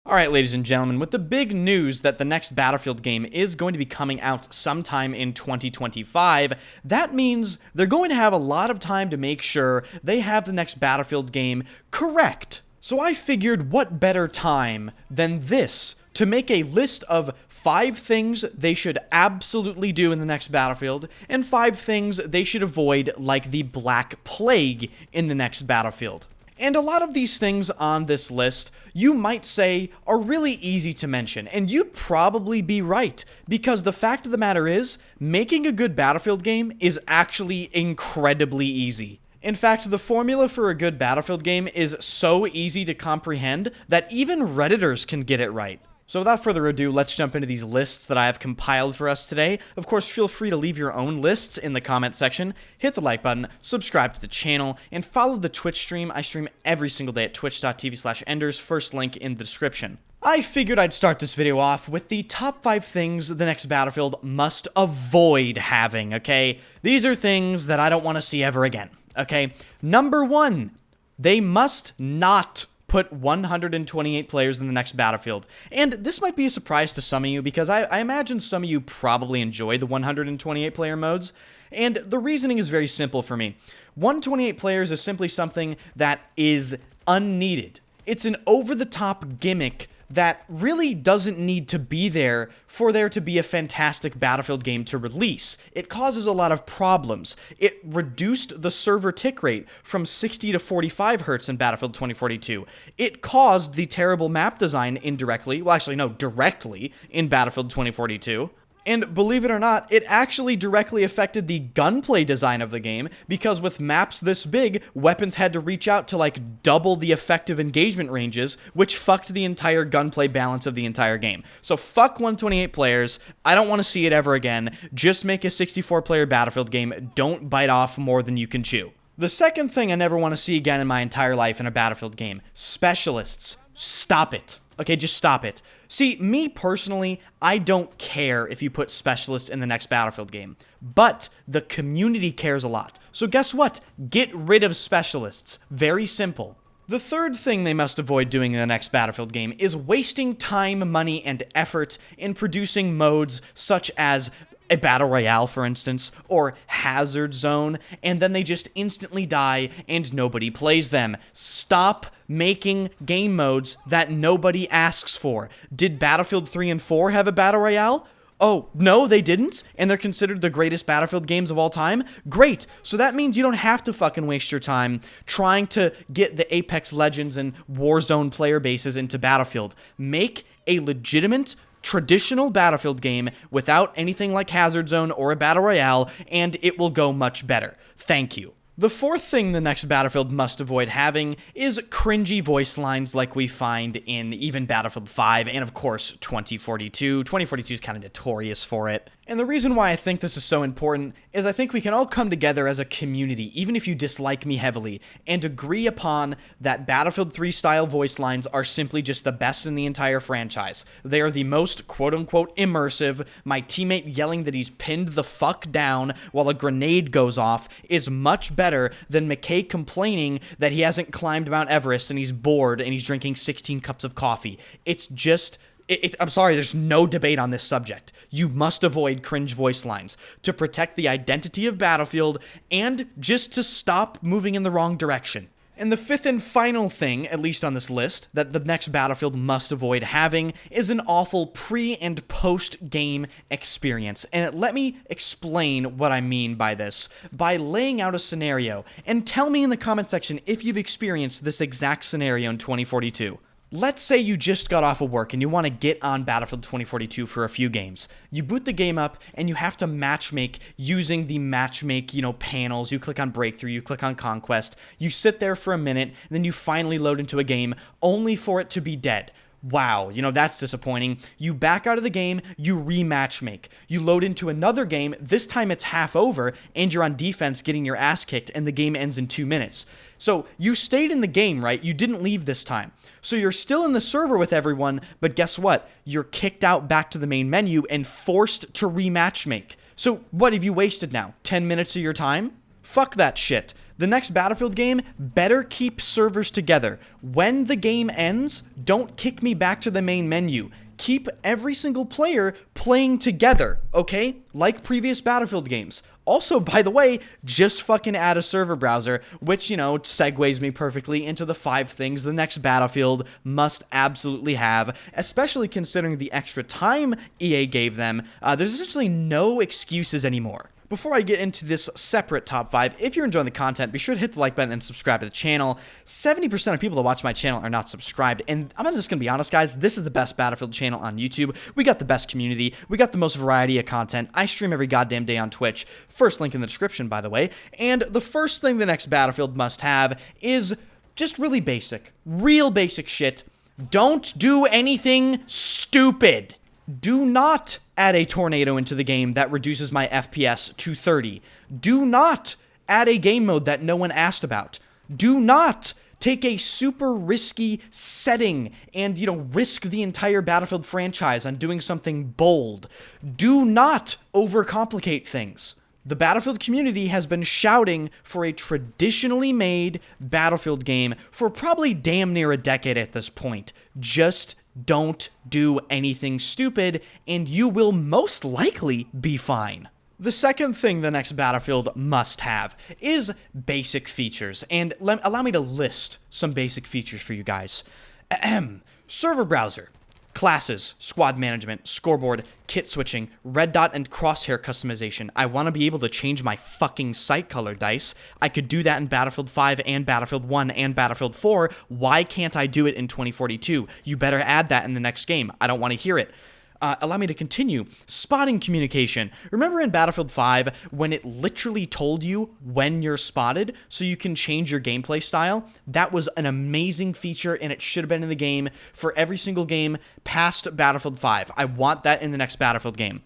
Alright, ladies and gentlemen, with the big news that the next Battlefield game is going to be coming out sometime in 2025, that means they're going to have a lot of time to make sure they have the next Battlefield game correct. So I figured what better time than this to make a list of 5 things they should absolutely do in the next Battlefield, and 5 things they should avoid like the Black Plague in the next Battlefield. And a lot of these things on this list, you might say, are really easy to mention, and you'd probably be right, because the fact of the matter is, making a good Battlefield game is actually incredibly easy. In fact, the formula for a good Battlefield game is so easy to comprehend that even Redditors can get it right. So without further ado, let's jump into these lists that I have compiled for us today. Of course, feel free to leave your own lists in the comment section, hit the like button, subscribe to the channel, and follow the Twitch stream. I stream every single day at twitch.tv/enders, first link in the description. I figured I'd start this video off with the top 5 things the next Battlefield must avoid having, okay? These are things that I don't want to see ever again, okay? Number 1, they must not put 128 players in the next Battlefield. And this might be a surprise to some of you because I imagine some of you probably enjoy the 128 player modes. And the reasoning is very simple for me. 128 players is simply something that is unneeded. It's an over-the-top gimmick that really doesn't need to be there for there to be a fantastic Battlefield game to release. It causes a lot of problems. It reduced the server tick rate from 60 to 45 Hz in Battlefield 2042. It caused the terrible map design indirectly, well actually no, directly in Battlefield 2042. And believe it or not, it actually directly affected the gunplay design of the game, because with maps this big, weapons had to reach out to like double the effective engagement ranges, which fucked the entire gunplay balance of the entire game. So fuck 128 players, I don't want to see it ever again, just make a 64 player Battlefield game, don't bite off more than you can chew. The second thing I never want to see again in my entire life in a Battlefield game, specialists. Stop it. Okay, just stop it. See, me personally, I don't care if you put specialists in the next Battlefield game, but the community cares a lot. So guess what? Get rid of specialists. Very simple. The third thing they must avoid doing in the next Battlefield game is wasting time, money, and effort in producing modes such as a battle royale, for instance, or hazard zone, and then they just instantly die and nobody plays them. Stop making game modes that nobody asks for. Did Battlefield 3 and 4 have a battle royale? Oh, no, they didn't? And they're considered the greatest Battlefield games of all time? Great! So that means you don't have to fucking waste your time trying to get the Apex Legends and Warzone player bases into Battlefield. Make a legitimate traditional Battlefield game without anything like Hazard Zone or a Battle Royale, and it will go much better. Thank you. The fourth thing the next Battlefield must avoid having is cringy voice lines like we find in even Battlefield 5 and of course 2042. 2042 is kind of notorious for it. And the reason why I think this is so important is I think we can all come together as a community, even if you dislike me heavily, and agree upon that Battlefield 3 style voice lines are simply just the best in the entire franchise. They are the most quote-unquote immersive. My teammate yelling that he's pinned the fuck down while a grenade goes off is much better than McKay complaining that he hasn't climbed Mount Everest and he's bored and he's drinking 16 cups of coffee. It's just... I'm sorry, there's no debate on this subject. You must avoid cringe voice lines to protect the identity of Battlefield and just to stop moving in the wrong direction. And the fifth and final thing, at least on this list, that the next Battlefield must avoid having is an awful pre- and post-game experience. And let me explain what I mean by this by laying out a scenario. And tell me in the comment section if you've experienced this exact scenario in 2042. Let's say you just got off of work and you want to get on Battlefield 2042 for a few games. You boot the game up and you have to matchmake using the matchmake, panels. You click on Breakthrough, you click on Conquest. You sit there for a minute, and then you finally load into a game only for it to be dead. Wow, that's disappointing. You back out of the game, you rematchmake. You load into another game, this time it's half over, and you're on defense getting your ass kicked, and the game ends in 2 minutes. So you stayed in the game, right? You didn't leave this time. So you're still in the server with everyone, but guess what? You're kicked out back to the main menu and forced to rematchmake. So what have you wasted now? 10 minutes of your time? Fuck that shit. The next Battlefield game better keep servers together. When the game ends, don't kick me back to the main menu. Keep every single player playing together, okay? Like previous Battlefield games. Also, by the way, just fucking add a server browser, which, you know, segues me perfectly into the 5 things the next Battlefield must absolutely have, especially considering the extra time EA gave them. There's essentially no excuses anymore. Before I get into this separate top 5, if you're enjoying the content, be sure to hit the like button and subscribe to the channel. 70% of people that watch my channel are not subscribed, and I'm just gonna be honest, guys, this is the best Battlefield channel on YouTube. We got the best community, we got the most variety of content. I stream every goddamn day on Twitch. First link in the description, by the way. And the first thing the next Battlefield must have is just really basic, real basic shit. Don't do anything stupid. Do not add a tornado into the game that reduces my FPS to 30. Do not add a game mode that no one asked about. Do not take a super risky setting and, risk the entire Battlefield franchise on doing something bold. Do not overcomplicate things. The Battlefield community has been shouting for a traditionally made Battlefield game for probably damn near a decade at this point. Just don't do anything stupid, and you will most likely be fine. The second thing the next Battlefield must have is basic features, and allow me to list some basic features for you guys. Server browser. Classes, squad management, scoreboard, kit switching, red dot and crosshair customization. I want to be able to change my fucking sight color dice. I could do that in Battlefield 5 and Battlefield 1 and Battlefield 4. Why can't I do it in 2042? You better add that in the next game. I don't want to hear it. Allow me to continue. Spotting communication. Remember in Battlefield 5 when it literally told you when you're spotted so you can change your gameplay style? That was an amazing feature and it should have been in the game for every single game past Battlefield 5. I want that in the next Battlefield game.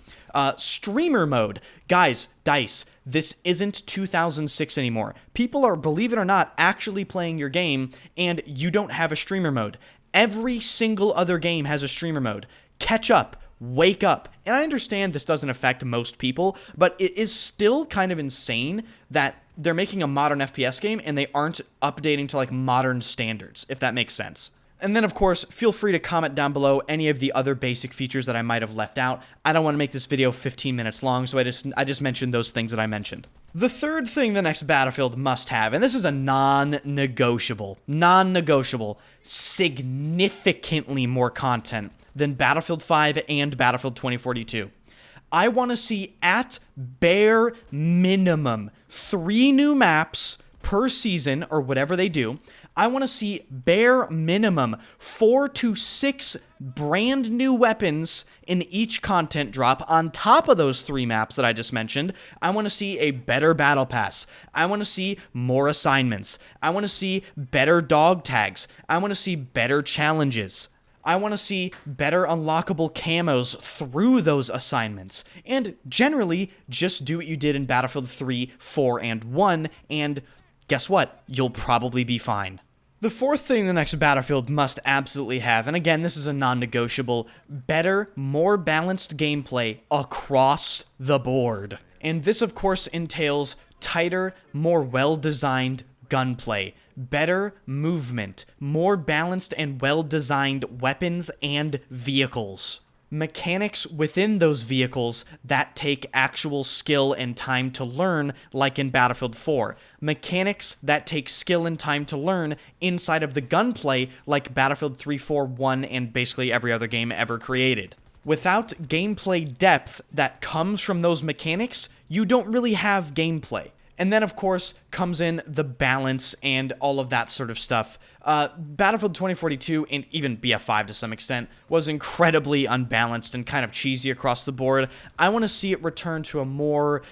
Streamer mode. Guys, DICE, this isn't 2006 anymore. People are, believe it or not, actually playing your game and you don't have a streamer mode. Every single other game has a streamer mode. Catch up, wake up. And I understand this doesn't affect most people, but it is still kind of insane that they're making a modern FPS game and they aren't updating to like modern standards, if that makes sense. And then, of course, feel free to comment down below any of the other basic features that I might have left out. I don't want to make this video 15 minutes long, so I just mentioned those things that I mentioned. The third thing the next Battlefield must have, and this is a non-negotiable, significantly more content than Battlefield 5 and Battlefield 2042. I want to see, at bare minimum, 3 new maps per season, or whatever they do. I want to see, bare minimum, 4 to 6 brand new weapons in each content drop on top of those 3 maps that I just mentioned. I want to see a better battle pass. I want to see more assignments. I want to see better dog tags. I want to see better challenges. I want to see better unlockable camos through those assignments. And generally, just do what you did in Battlefield 3, 4, and 1, and guess what? You'll probably be fine. The fourth thing the next Battlefield must absolutely have, and again, this is a non-negotiable, better, more balanced gameplay across the board. And this, of course, entails tighter, more well-designed gunplay, better movement, more balanced and well-designed weapons and vehicles. Mechanics within those vehicles that take actual skill and time to learn, like in Battlefield 4. Mechanics that take skill and time to learn inside of the gunplay, like Battlefield 3, 4, 1, and basically every other game ever created. Without gameplay depth that comes from those mechanics, you don't really have gameplay. And then, of course, comes in the balance and all of that sort of stuff. Battlefield 2042, and even BF5 to some extent, was incredibly unbalanced and kind of cheesy across the board. I want to see it return to a more,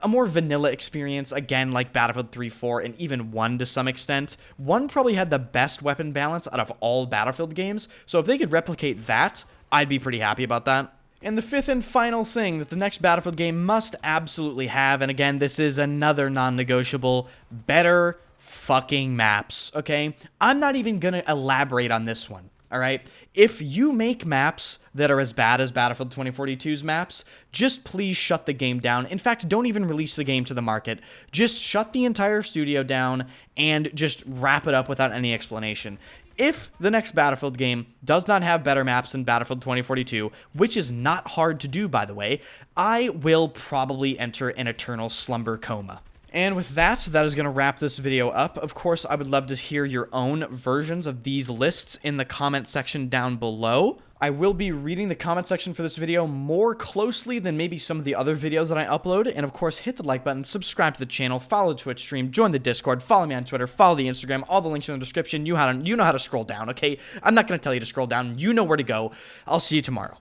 a more vanilla experience, again, like Battlefield 3, 4, and even 1 to some extent. 1 probably had the best weapon balance out of all Battlefield games, so if they could replicate that, I'd be pretty happy about that. And the fifth and final thing that the next Battlefield game must absolutely have, and again, this is another non-negotiable, better fucking maps, okay? I'm not even gonna elaborate on this one. all right? If you make maps that are as bad as Battlefield 2042's maps, just please shut the game down. In fact, don't even release the game to the market. Just shut the entire studio down and just wrap it up without any explanation. If the next Battlefield game does not have better maps than Battlefield 2042, which is not hard to do, by the way, I will probably enter an eternal slumber coma. And with that is going to wrap this video up. Of course, I would love to hear your own versions of these lists in the comment section down below. I will be reading the comment section for this video more closely than maybe some of the other videos that I upload. And of course, hit the like button, subscribe to the channel, follow the Twitch stream, join the Discord, follow me on Twitter, follow the Instagram, all the links in the description. You know how to scroll down, okay? I'm not going to tell you to scroll down. You know where to go. I'll see you tomorrow.